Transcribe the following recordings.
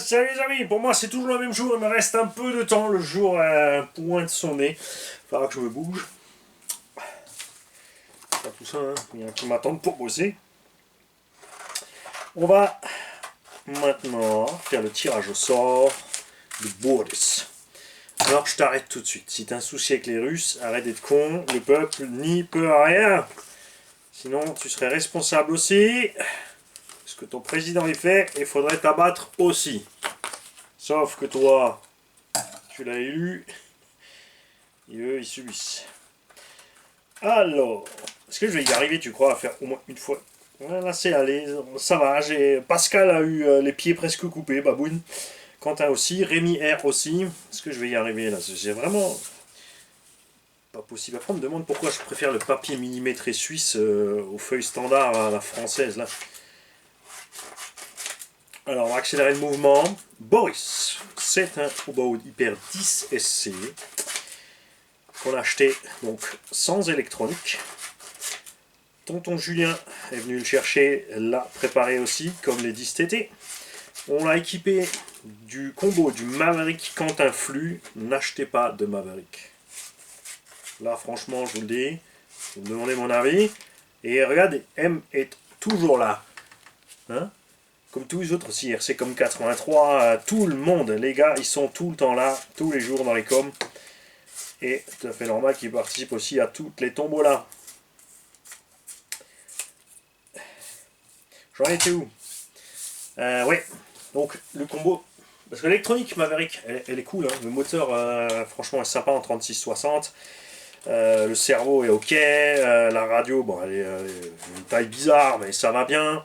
Salut les amis, pour moi c'est toujours le même jour, il me reste un peu de temps, le jour pointe son nez. Il faudra que je me bouge. Pas tout ça, hein. Il y en a qui m'attendent pour bosser. On va maintenant faire le tirage au sort de Boris. Alors je t'arrête tout de suite. Si t'as un souci avec les Russes, arrête d'être con, le peuple n'y peut rien. Sinon tu serais responsable aussi. Ce que ton président y fait, il faudrait t'abattre aussi. Sauf que toi, tu l'as élu, et eux, ils subissent. Alors, est-ce que je vais y arriver, tu crois, à faire au moins une fois? Voilà, c'est allé, ça va. Pascal a eu les pieds presque coupés, baboune. Quentin aussi, Rémi R aussi. Est-ce que je vais y arriver là? C'est vraiment pas possible. Après, on me demande pourquoi je préfère le papier millimétré suisse aux feuilles standards à la française là. Alors, on va accélérer le mouvement. Boris, c'est un Obaud Hyper 10 SC qu'on a acheté donc sans électronique. Tonton Julien est venu le chercher, l'a préparé aussi, comme les 10 TT. On l'a équipé du combo du Maverick Quentin Flux. N'achetez pas de Maverick. Là, franchement, je vous le dis, vous me demandez mon avis. Et regardez, M est toujours là. Hein? Comme tous les autres aussi, RC comme 83, tout le monde, les gars, ils sont tout le temps là, tous les jours dans les coms. Et tout à fait normal qu'ils participent aussi à toutes les tombolas. J'en étais où? Ouais, donc le combo. Parce que l'électronique Maverick, elle est cool, hein. Le moteur, franchement, est sympa en 36-60. Le cerveau est ok. La radio, bon, elle est une taille bizarre, mais ça va bien.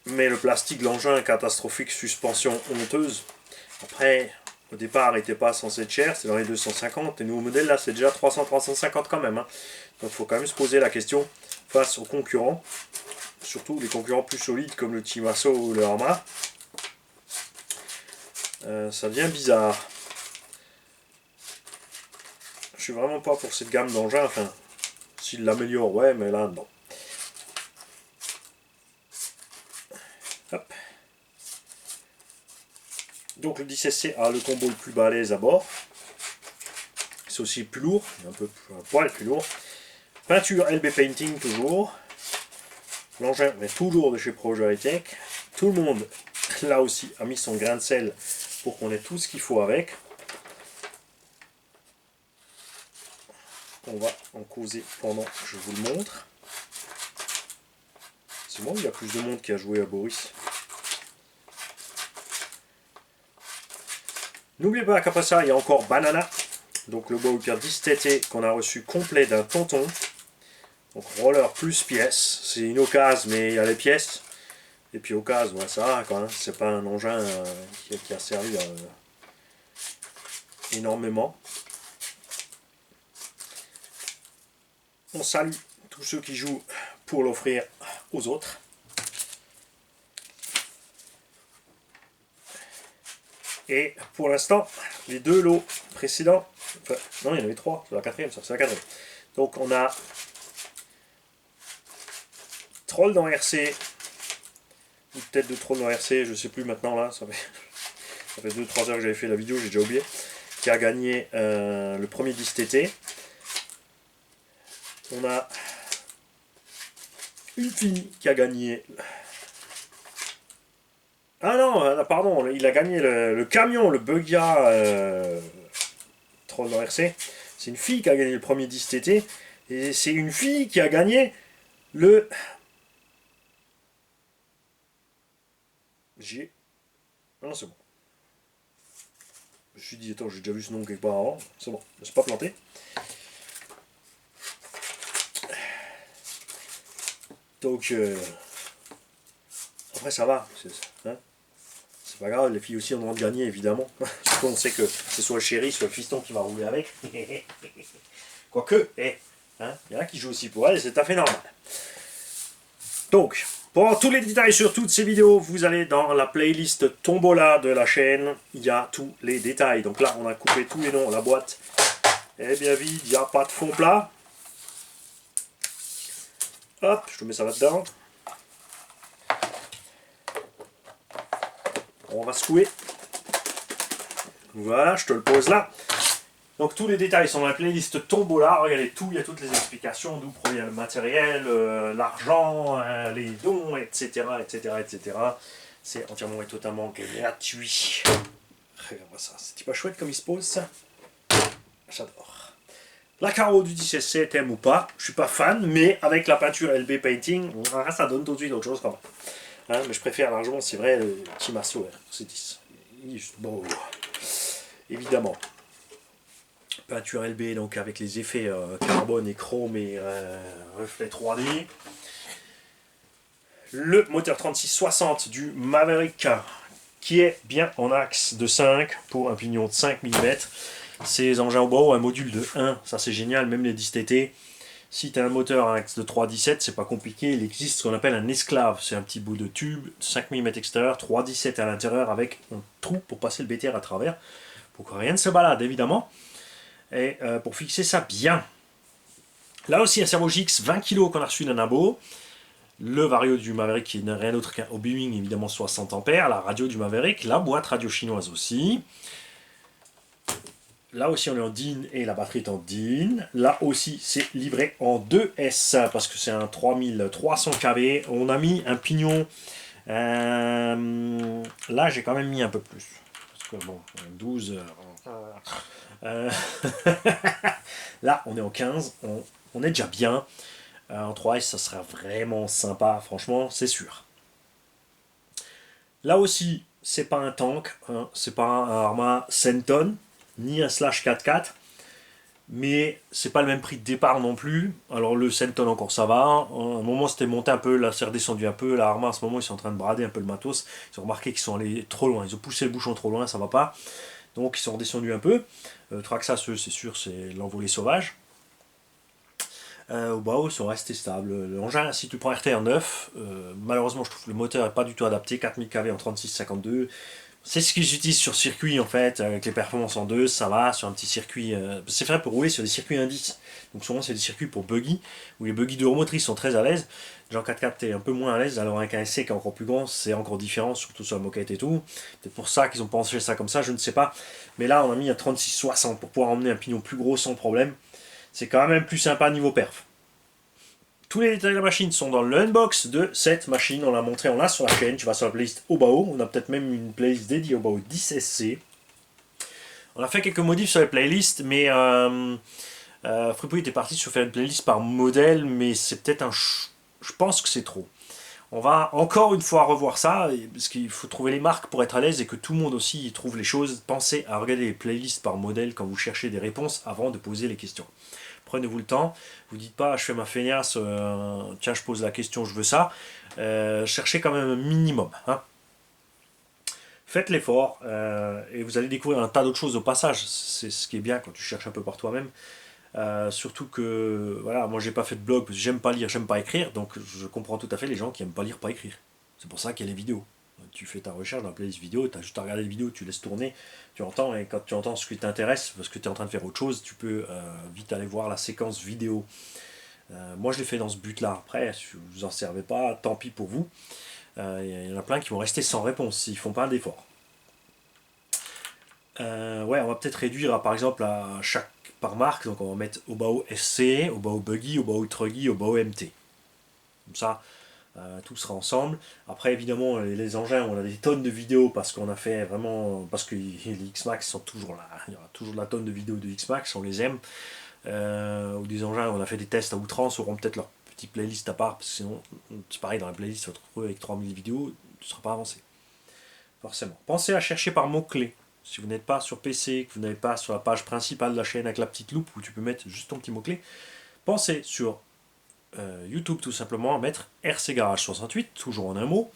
Mais le plastique de l'engin catastrophique, suspension honteuse. Après, au départ, il n'était pas censé être cher, c'est dans les 250. Et nouveau modèle, là, c'est déjà 300-350 quand même. Hein. Donc il faut quand même se poser la question face aux concurrents. Surtout les concurrents plus solides comme le Timasso ou le Arma. Ça devient bizarre. Je suis vraiment pas pour cette gamme d'engins. Enfin, s'il l'améliore, ouais, mais là, non. Hop. Donc le 10SC a le combo le plus balèze à bord. C'est aussi plus lourd, un poil plus lourd. Peinture LB Painting toujours. L'engin est toujours de chez Progeritech. Tout le monde, là aussi, a mis son grain de sel pour qu'on ait tout ce qu'il faut avec. On va en causer pendant que je vous le montre. C'est moi ou il y a plus de monde qui a joué à Boris? N'oubliez pas qu'après ça, il y a encore Banana. Donc le Bowker 10 TT qu'on a reçu complet d'un tonton. Donc roller plus pièces. C'est une occasion, mais il y a les pièces. Et puis occasion, ouais, ça va quand même. C'est pas un engin qui a servi énormément. On salue tous ceux qui jouent pour l'offrir aux autres. Et pour l'instant, les deux lots précédents, enfin, non, il y en avait trois, c'est la quatrième, ça, c'est la quatrième. Donc on a Troll dans RC, ou peut-être de Troll dans RC, je sais plus maintenant là, ça fait 2-3 heures que j'avais fait la vidéo, j'ai déjà oublié, qui a gagné le premier 10 TT. On a une fille qui a gagné. Ah non, pardon, il a gagné le camion, le Bugia Troll dans RC. C'est une fille qui a gagné le premier 10 TT. Et c'est une fille qui a gagné le... Ah non, c'est bon. Je me suis dit, attends, j'ai déjà vu ce nom quelque part avant. C'est bon, je ne suis pas planté. Donc, après ça va. Hein, c'est pas grave, les filles aussi ont le droit de gagner, évidemment. Surtout on sait que c'est soit le chéri, soit le fiston qui va rouler avec. Quoique, il y en a qui jouent aussi pour elle, c'est tout à fait normal. Donc, pour avoir tous les détails sur toutes ces vidéos, vous allez dans la playlist Tombola de la chaîne. Il y a tous les détails. Donc là, on a coupé tous les noms. La boîte est bien vide, il n'y a pas de fond plat. Hop, je te mets ça là-dedans. On va secouer. Voilà, je te le pose là. Donc tous les détails sont dans la playlist Tombola. Regardez tout, il y a toutes les explications, d'où provient le matériel, l'argent, les dons, etc. etc., etc. C'est entièrement et totalement gratuit. Regarde-moi ça, c'est pas chouette comme il se pose ça. J'adore. La carreau du 10SC, t'aimes ou pas, je suis pas fan, mais avec la peinture LB Painting, ça donne tout de suite autre chose quand même. Hein, mais je préfère largement, c'est vrai, le petit Masso RC10. Il est juste beau. Évidemment. Peinture LB, donc avec les effets carbone et chrome et reflets 3D. Le moteur 3660 du Maverick, qui est bien en axe de 5 pour un pignon de 5 mm. Ces engins au bas, un module de 1, ça c'est génial, même les 10 TT. Si tu as un moteur à axe de 3,17, c'est pas compliqué, il existe ce qu'on appelle un esclave, c'est un petit bout de tube, 5 mm extérieur, 3,17 à l'intérieur avec un trou pour passer le BTR à travers, pour que rien ne se balade évidemment, et pour fixer ça bien. Là aussi un servo GX 20 kg qu'on a reçu d'un abo, le vario du Maverick qui n'est rien d'autre qu'un Obi-Wan évidemment 60 A, la radio du Maverick, la boîte radio chinoise aussi. Là aussi on est en DIN et la batterie est en DIN. Là aussi c'est livré en 2S parce que c'est un 3300 kV. On a mis un pignon. Là j'ai quand même mis un peu plus. Parce que bon, 12. Là on est en 15. On est déjà bien. En 3S ça sera vraiment sympa. Franchement c'est sûr. Là aussi c'est pas un tank. Hein, c'est pas un Arma Senton ni un Slash 4x4, mais c'est pas le même prix de départ non plus. Alors le Senton encore ça va, à un moment c'était monté un peu, là c'est redescendu un peu, la Arma à ce moment ils sont en train de brader un peu le matos, ils ont remarqué qu'ils sont allés trop loin, ils ont poussé le bouchon trop loin, ça va pas, donc ils sont redescendus un peu. Traxxas eux c'est sûr c'est l'envolée sauvage. Au bas ils sont restés stables. L'engin, si tu prends RTR 9, malheureusement je trouve que le moteur n'est pas du tout adapté, 4000 kV en 36-52. C'est ce qu'ils utilisent sur circuit en fait, avec les performances en 2, ça va, sur un petit circuit. C'est fait pour rouler sur des circuits indices. Donc souvent c'est des circuits pour buggy, où les buggy d'euromotrice sont très à l'aise. Genre 4x4 t'es un peu moins à l'aise, alors avec un SC qui est encore plus grand, c'est encore différent, surtout sur la moquette et tout. Peut-être pour ça qu'ils ont pensé ça comme ça, je ne sais pas. Mais là on a mis un 36-60 pour pouvoir emmener un pignon plus gros sans problème. C'est quand même plus sympa niveau perf. Tous les détails de la machine sont dans l'unbox de cette machine. On l'a montré, on l'a sur la chaîne. Tu vas sur la playlist Obao. On a peut-être même une playlist dédiée au Obao 10SC. On a fait quelques modifs sur les playlists, mais Fripouille était parti sur faire une playlist par modèle, mais c'est peut-être un... Je pense que c'est trop. On va encore une fois revoir ça, parce qu'il faut trouver les marques pour être à l'aise et que tout le monde aussi y trouve les choses. Pensez à regarder les playlists par modèle quand vous cherchez des réponses avant de poser les questions. Prenez-vous le temps, vous dites pas je fais ma feignasse, tiens je pose la question, je veux ça. Cherchez quand même un minimum. Hein. Faites l'effort et vous allez découvrir un tas d'autres choses au passage. C'est ce qui est bien quand tu cherches un peu par toi-même. Surtout que voilà, moi j'ai pas fait de blog parce que j'aime pas lire, j'aime pas écrire, donc je comprends tout à fait les gens qui aiment pas lire, pas écrire. C'est pour ça qu'il y a les vidéos. Tu fais ta recherche dans la playlist vidéo, tu as juste à regarder les vidéos, tu laisses tourner, tu entends, et quand tu entends ce qui t'intéresse, parce que tu es en train de faire autre chose, tu peux vite aller voir la séquence vidéo. Moi je l'ai fait dans ce but-là. Après, si vous n'en servez pas, tant pis pour vous. Il y en a plein qui vont rester sans réponse s'ils font pas d'effort. Ouais, on va peut-être réduire par exemple à chaque par marque, donc on va mettre Obao SC, Obao Buggy, Obao Truggy, Obao MT. Comme ça, tout sera ensemble. Après évidemment les engins, on a des tonnes de vidéos parce qu'on a fait vraiment, parce que les X-Max sont toujours là, il y aura toujours de la tonne de vidéos de X-Max, on les aime. Ou des engins, on a fait des tests à outrance, auront peut-être leur petite playlist à part, parce que sinon c'est pareil, dans la playlist tu vas te retrouver avec 3000 vidéos, tu ne seras pas avancé. Forcément. Pensez à chercher par mots-clés. Si vous n'êtes pas sur PC, que vous n'êtes pas sur la page principale de la chaîne avec la petite loupe où tu peux mettre juste ton petit mot-clé, pensez sur YouTube tout simplement à mettre RC Garage 68, toujours en un mot,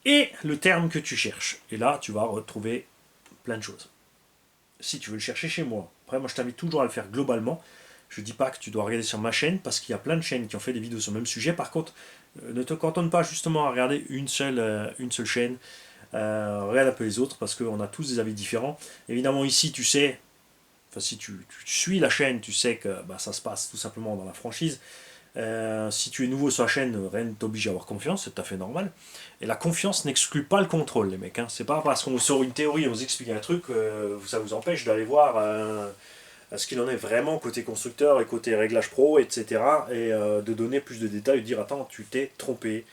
et le terme que tu cherches. Et là, tu vas retrouver plein de choses. Si tu veux le chercher chez moi, après moi je t'invite toujours à le faire globalement. Je ne dis pas que tu dois regarder sur ma chaîne, parce qu'il y a plein de chaînes qui ont fait des vidéos sur le même sujet. Par contre, ne te cantonne pas justement à regarder une seule chaîne. Regarde un peu les autres parce qu'on a tous des avis différents. Évidemment ici tu sais, enfin si tu suis la chaîne, tu sais que bah, ça se passe tout simplement dans la franchise. Si tu es nouveau sur la chaîne, rien ne t'oblige à avoir confiance, c'est tout à fait normal. Et la confiance n'exclut pas le contrôle, les mecs. Hein. C'est pas parce qu'on sort une théorie, on vous explique un truc, ça vous empêche d'aller voir ce qu'il en est vraiment côté constructeur et côté réglage pro, etc. Et de donner plus de détails, de dire attends, tu t'es trompé.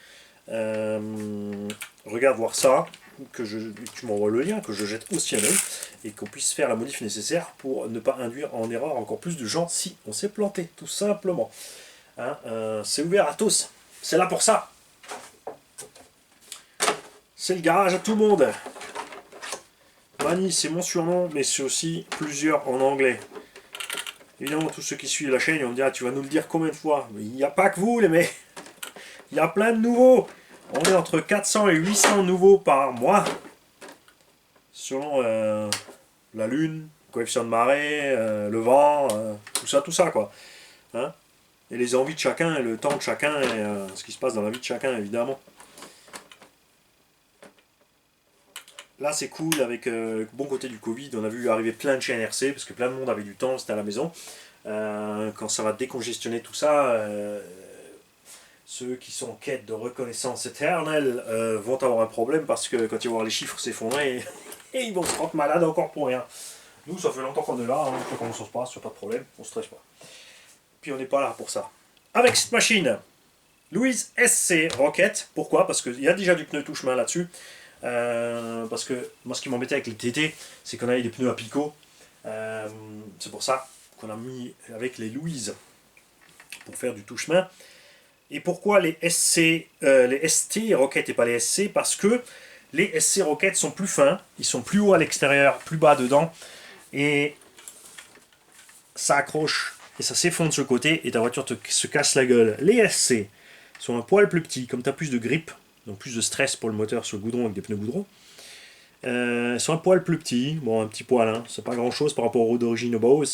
Regarde voir ça, tu m'envoies le lien, que je jette aussi un œil, et qu'on puisse faire la modif nécessaire pour ne pas induire en erreur encore plus de gens si on s'est planté, tout simplement. Hein, c'est ouvert à tous, c'est là pour ça. C'est le garage à tout le monde. Mani, c'est mon surnom, mais c'est aussi plusieurs en anglais. Évidemment, tous ceux qui suivent la chaîne, ils vont me dire, tu vas nous le dire combien de fois? Mais il n'y a pas que vous, les mecs. Il y a plein de nouveaux. On est entre 400 et 800 nouveaux par mois. Selon la lune, le coefficient de marée, le vent, tout ça, quoi. Hein, et les envies de chacun, et le temps de chacun, et ce qui se passe dans la vie de chacun, évidemment. Là, c'est cool, avec le bon côté du Covid, on a vu arriver plein de chaînes RC, parce que plein de monde avait du temps, c'était à la maison. Quand ça va décongestionner tout ça, ceux qui sont en quête de reconnaissance éternelle vont avoir un problème, parce que quand ils vont voir les chiffres s'effondrer, et ils vont se rendre malades encore pour rien. Nous, ça fait longtemps qu'on est là, hein, on sait comment ça se passe, il n'y a pas de problème, on ne stresse pas. Puis on n'est pas là pour ça. Avec cette machine, Louise SC Rocket, pourquoi? Parce qu'il y a déjà du pneu touche-main là-dessus. Parce que moi, ce qui m'embêtait avec les TT, c'est qu'on avait des pneus à picot. C'est pour ça qu'on a mis avec les Louise pour faire du touche-main. Et pourquoi les ST Rocket et pas les SC? Parce que les SC Rocket sont plus fins, ils sont plus hauts à l'extérieur, plus bas dedans, et ça accroche et ça s'effondre de ce côté et ta voiture se casse la gueule. Les SC sont un poil plus petits, comme tu as plus de grip, donc plus de stress pour le moteur sur le goudron avec des pneus goudron. Ils sont un poil plus petits, bon un petit poil, hein, c'est pas grand chose par rapport aux roues d'origine au bas,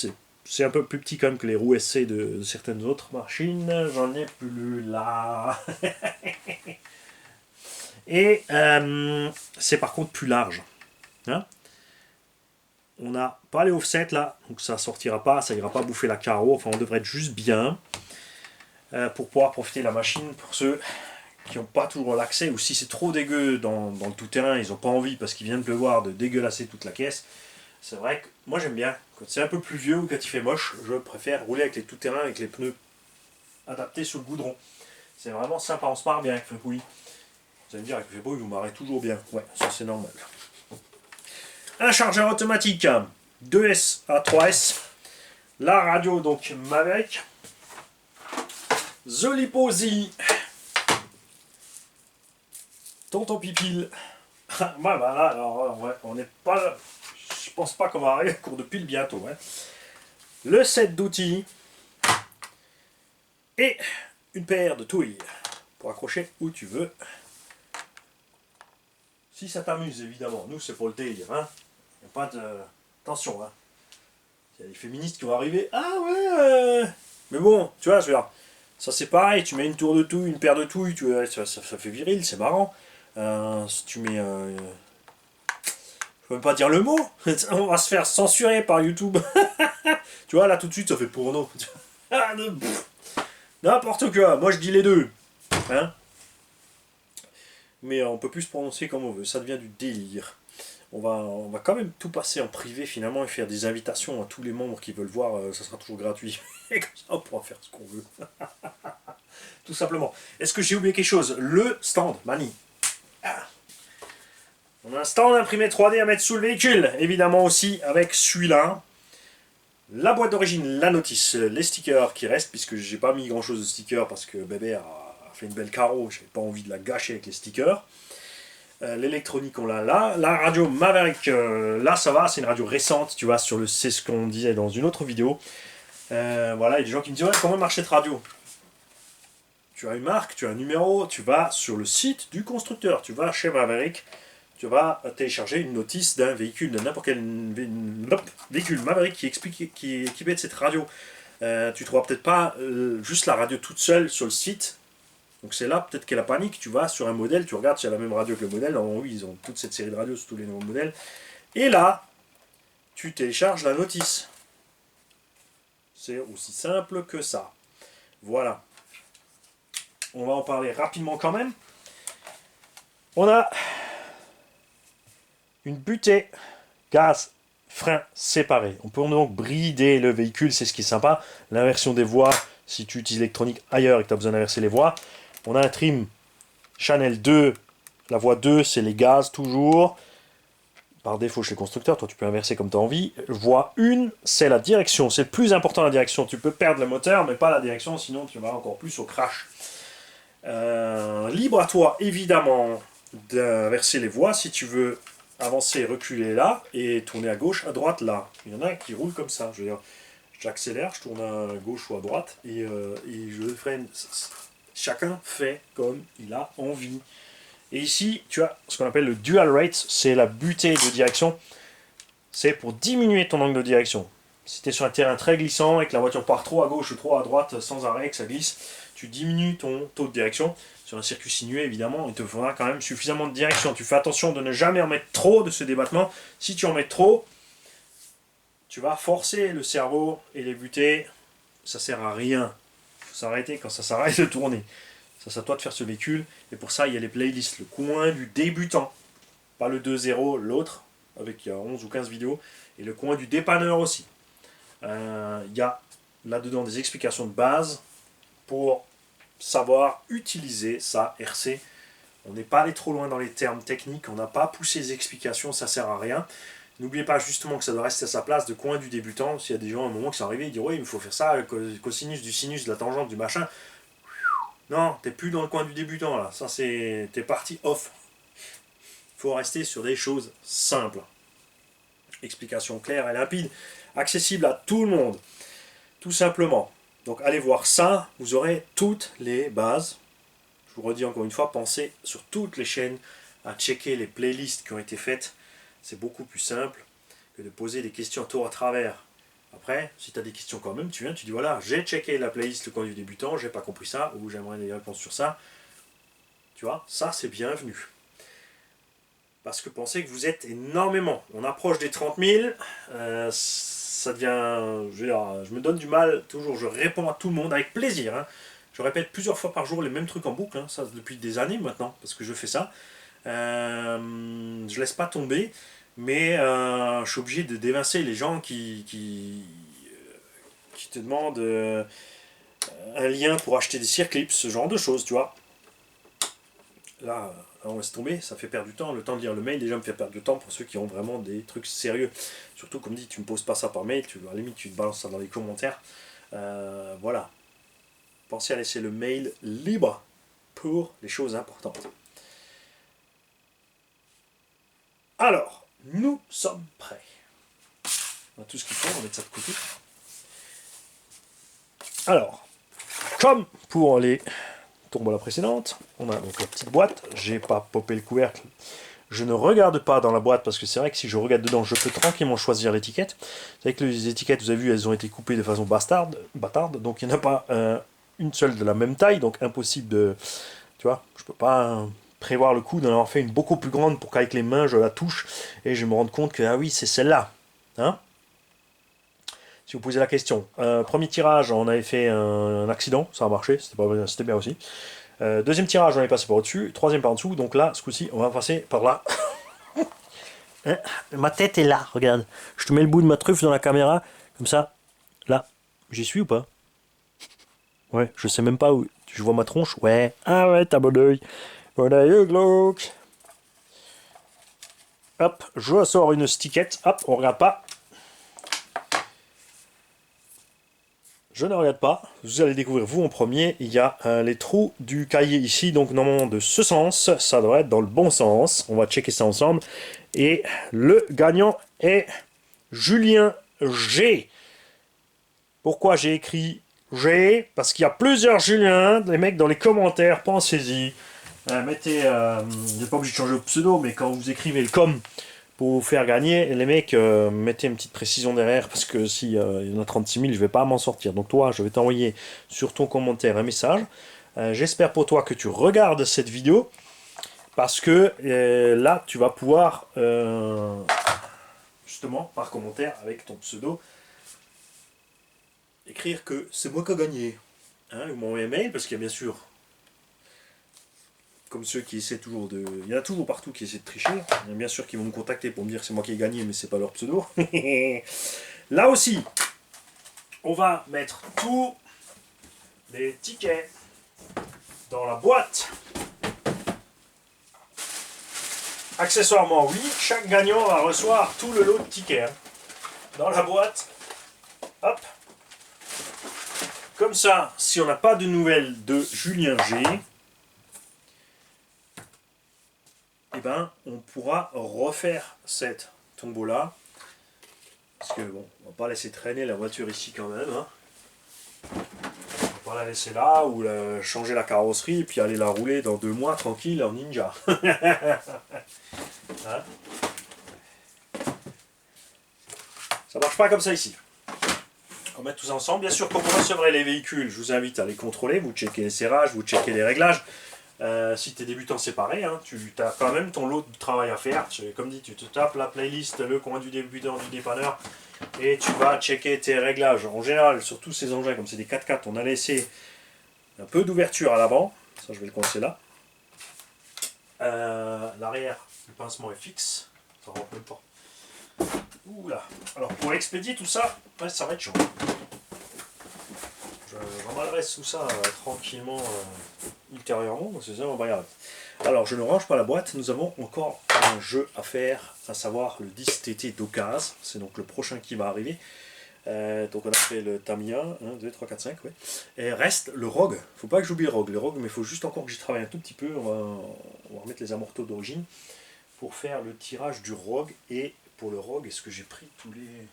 c'est un peu plus petit quand même que les roues SC de certaines autres machines, j'en ai plus là. Et c'est par contre plus large. Hein, on n'a pas les offsets là, donc ça sortira pas, ça ira pas bouffer la carreau, enfin on devrait être juste bien pour pouvoir profiter de la machine pour ceux qui n'ont pas toujours l'accès, ou si c'est trop dégueu dans le tout-terrain, ils n'ont pas envie parce qu'il vient de pleuvoir de dégueulasser toute la caisse. C'est vrai que moi j'aime bien, quand c'est un peu plus vieux ou quand il fait moche, je préfère rouler avec les tout-terrain, avec les pneus adaptés sur le goudron. C'est vraiment sympa, on se marre bien avec le bruit. Vous allez me dire, avec le bruit, vous marrez toujours bien. Ouais, ça c'est normal. Un chargeur automatique, 2S à 3S. La radio, donc Maverick. The Liposi. Tonton Pipil. Ouais, bah là, alors, ouais, on n'est pas. Je pense pas qu'on va arriver à court de pile bientôt. Hein. Le set d'outils. Et une paire de touilles. Pour accrocher où tu veux. Si ça t'amuse, évidemment. Nous, c'est pour le délire. Hein. Il n'y a pas de. Attention, hein. Il y a des féministes qui vont arriver. Ah ouais. Mais bon, tu vois, ça c'est pareil. Tu mets une tour de touille, une paire de touilles, ça fait viril, c'est marrant. Si tu mets. Je peux même pas dire le mot. On va se faire censurer par YouTube. Tu vois, là tout de suite, ça fait porno. N'importe quoi. Moi, je dis les deux. Hein, mais on peut plus se prononcer comme on veut. Ça devient du délire. On va quand même tout passer en privé finalement et faire des invitations à tous les membres qui veulent voir, ça sera toujours gratuit. Et comme ça on pourra faire ce qu'on veut. Tout simplement. Est-ce que j'ai oublié quelque chose? Le stand, Mani. Ah. On a un stand imprimé 3D à mettre sous le véhicule. Évidemment aussi avec celui-là. La boîte d'origine, la notice, les stickers qui restent, puisque j'ai pas mis grand chose de stickers parce que bébé a fait une belle carreau, j'avais pas envie de la gâcher avec les stickers. L'électronique on l'a là, la radio Maverick là ça va, c'est une radio récente, tu vois, c'est ce qu'on disait dans une autre vidéo. Voilà, il y a des gens qui me disent ouais, comment marche cette radio? Tu as une marque, tu as un numéro, tu vas sur le site du constructeur, tu vas chez Maverick, tu vas télécharger une notice d'un véhicule, de n'importe quel véhicule Maverick qui est équipé de cette radio. Tu trouveras peut-être pas juste la radio toute seule sur le site. Donc c'est là peut-être qu'elle a panique, tu vas sur un modèle, tu regardes s'il y a la même radio que le modèle, oui ils ont toute cette série de radios sur tous les nouveaux modèles, et là, tu télécharges la notice. C'est aussi simple que ça. Voilà. on va en parler rapidement quand même. On a une butée gaz frein séparé. On peut donc brider le véhicule, c'est ce qui est sympa. L'inversion des voies, si tu utilises l'électronique ailleurs et que tu as besoin d'inverser les voies. On a un trim Channel 2. La voie 2, c'est les gaz toujours. Par défaut chez le constructeur, toi tu peux inverser comme tu as envie. Voie 1, c'est la direction. C'est le plus important la direction. Tu peux perdre le moteur, mais pas la direction, sinon tu vas encore plus au crash. Libre à toi, évidemment, d'inverser les voies si tu veux avancer, reculer là et tourner à gauche, à droite là. Il y en a qui roulent comme ça. Je veux dire, j'accélère, je tourne à gauche ou à droite et je freine. Chacun fait comme il a envie. Et ici, tu as ce qu'on appelle le dual rate, c'est la butée de direction. C'est pour diminuer ton angle de direction. Si tu es sur un terrain très glissant et que la voiture part trop à gauche ou trop à droite sans arrêt, que ça glisse, tu diminues ton taux de direction. Sur un circuit sinué, évidemment, il te faudra quand même suffisamment de direction. Tu fais attention de ne jamais en mettre trop de ce débattement. Si tu en mets trop, tu vas forcer le cerveau et les butées. Ça sert à rien. Il faut s'arrêter quand ça s'arrête de tourner. Ça, c'est à toi de faire ce véhicule. Et pour ça, il y a les playlists. Le coin du débutant. Pas le 2.0, l'autre, avec il y a 11 ou 15 vidéos. Et le coin du dépanneur aussi. Il y a là-dedans des explications de base pour savoir utiliser sa RC. On n'est pas allé trop loin dans les termes techniques. On n'a pas poussé les explications. Ça sert à rien. N'oubliez pas justement que ça doit rester à sa place de coin du débutant. S'il y a des gens à un moment qui sont arrivés, ils disent oui, il faut faire ça, le cosinus du sinus, de la tangente, du machin. Non, t'es plus dans le coin du débutant là. Ça c'est. T'es parti off. Il faut rester sur des choses simples. Explication claire et limpide, accessible à tout le monde. Tout simplement. Donc allez voir ça, vous aurez toutes les bases. Je vous redis encore une fois, pensez sur toutes les chaînes à checker les playlists qui ont été faites. C'est beaucoup plus simple que de poser des questions tour à travers. Après, si tu as des questions quand même, tu viens, tu dis voilà, j'ai checké la playlist le coin du débutant, j'ai pas compris ça, ou j'aimerais des réponses sur ça. Tu vois, ça c'est bienvenu. Parce que pensez que vous êtes énormément. On approche des 30 000, ça devient. Je me donne du mal, toujours, je réponds à tout le monde avec plaisir. Hein. Je répète plusieurs fois par jour les mêmes trucs en boucle, hein, ça depuis des années maintenant, parce que je fais ça. Je laisse pas tomber, mais je suis obligé de d'évincer les gens qui te demandent un lien pour acheter des circlips, ce genre de choses, tu vois. Là, on laisse tomber, ça fait perdre du temps. Le temps de lire le mail déjà me fait perdre du temps pour ceux qui ont vraiment des trucs sérieux. Surtout, comme dit, tu me poses pas ça par mail, à la limite tu te balances ça dans les commentaires. Voilà. Pensez à laisser le mail libre pour les choses importantes. Alors, nous sommes prêts. On a tout ce qu'il faut, on va mettre ça de côté. Alors, comme pour les tombola précédentes, on a donc la petite boîte. J'ai pas popé le couvercle. Je ne regarde pas dans la boîte parce que c'est vrai que si je regarde dedans, je peux tranquillement choisir l'étiquette. C'est vrai que les étiquettes, vous avez vu, elles ont été coupées de façon bâtarde. Donc il n'y en a pas une seule de la même taille, donc impossible de... Tu vois, je peux pas prévoir le coup d'en avoir fait une beaucoup plus grande pour qu'avec les mains je la touche et je me rende compte que ah oui, c'est celle-là. Hein? Si vous posez la question. Premier tirage, on avait fait un accident, ça a marché, c'était bien aussi. Deuxième tirage, on est passé par au-dessus. Troisième par en dessous. Donc là, ce coup-ci, on va passer par là. Hein, ma tête est là, regarde. Je te mets le bout de ma truffe dans la caméra. Comme ça. Là. J'y suis ou pas? Ouais, je sais même pas où. Je vois ma tronche. Ouais. Ah ouais, t'as bon oeil. Bon oeil glauque. Hop, je sors une stickette. Hop, on regarde pas. Je ne regarde pas, vous allez découvrir vous en premier, il y a les trous du cahier ici, donc normalement de ce sens, ça doit être dans le bon sens, on va checker ça ensemble, et le gagnant est Julien G. Pourquoi j'ai écrit G? Parce qu'il y a plusieurs Julien, les mecs dans les commentaires, pensez-y, mettez, vous n'êtes pas obligé de changer le pseudo, mais quand vous écrivez le com, pour vous faire gagner, les mecs, mettez une petite précision derrière, parce que si il y en a 36 000, je vais pas m'en sortir. Donc toi, je vais t'envoyer sur ton commentaire un message. J'espère pour toi que tu regardes cette vidéo, parce que là, tu vas pouvoir, justement, par commentaire, avec ton pseudo, écrire que c'est moi qui ai gagné. Hein, ou m'envoyer un mail, parce qu'il y a bien sûr comme ceux qui essaient toujours de... Il y en a toujours partout qui essaient de tricher. Il y en a bien sûr qui vont me contacter pour me dire que c'est moi qui ai gagné, mais c'est pas leur pseudo. Là aussi, on va mettre tous les tickets dans la boîte. Accessoirement, oui, chaque gagnant va recevoir tout le lot de tickets dans la boîte. Hop. Comme ça, si on n'a pas de nouvelles de Julien G, eh ben, on pourra refaire cette tombola. Parce que bon, on va pas laisser traîner la voiture ici quand même. Hein. On va pas la laisser là ou changer la carrosserie et puis aller la rouler dans 2 mois tranquille en ninja. Hein, ça marche pas comme ça ici. On va mettre tout ça ensemble. Bien sûr, quand vous recevrez les véhicules, je vous invite à les contrôler. Vous checkez les serrages, vous checkez les réglages. Si tu es débutant, c'est pareil. Hein, tu as quand même ton lot de travail à faire. Comme dit, tu te tapes la playlist, le coin du débutant, du dépanneur, et tu vas checker tes réglages. En général, sur tous ces engins, comme c'est des 4x4, on a laissé un peu d'ouverture à l'avant. Ça, je vais le coincer là. L'arrière, le pincement est fixe. Ça rentre même pas. Oula. Alors pour expédier tout ça, ouais, ça va être chaud. Je remballerai tout ça tranquillement ultérieurement, donc c'est ça, on va y arriver. Alors je ne range pas la boîte, nous avons encore un jeu à faire, à savoir le 10 TT d'occasion. C'est donc le prochain qui va arriver. Donc on a fait le Tamiya, 1, 2, 3, 4, 5, ouais. Et reste le Rogue. Faut pas que j'oublie le Rogue, mais il faut juste encore que j'y travaille un tout petit peu. On va remettre les amortos d'origine pour faire le tirage du Rogue. Et pour le Rogue, est-ce que j'ai pris tous les...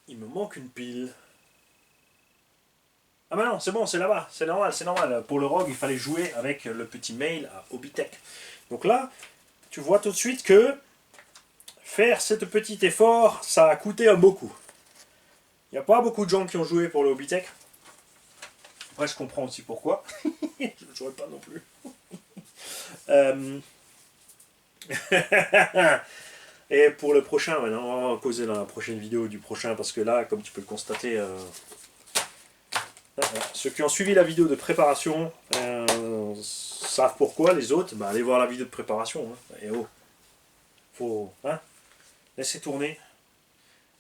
Il me manque une pile. Ah bah non, c'est bon, c'est là-bas, c'est normal, c'est normal. Pour le Rogue, il fallait jouer avec le petit mail à Hobbytech. Donc là, tu vois tout de suite que faire ce petit effort, ça a coûté beaucoup. Il n'y a pas beaucoup de gens qui ont joué pour le Hobbytech. Après, je comprends aussi pourquoi. Je ne jouerai pas non plus. Et pour le prochain, maintenant, on va causer dans la prochaine vidéo du prochain, parce que là, comme tu peux le constater, ceux qui ont suivi la vidéo de préparation savent pourquoi. Les autres, allez voir la vidéo de préparation. Hein. Et oh, faut laisser tourner,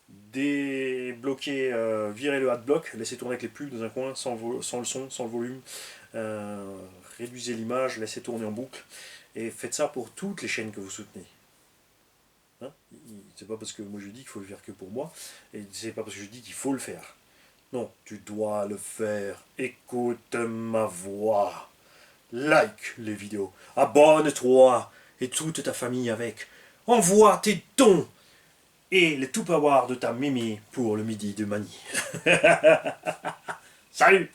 débloquer, virer le adblock, laisser tourner avec les pubs dans un coin, sans le son, sans le volume, réduisez l'image, laissez tourner en boucle, et faites ça pour toutes les chaînes que vous soutenez. Hein, c'est pas parce que moi je dis qu'il faut le faire que pour moi, et c'est pas parce que je dis qu'il faut le faire. Non, tu dois le faire. Écoute ma voix. Like les vidéos. Abonne-toi. Et toute ta famille avec. Envoie tes dons. Et les tout-power de ta mémé pour le midi de Mani. Salut!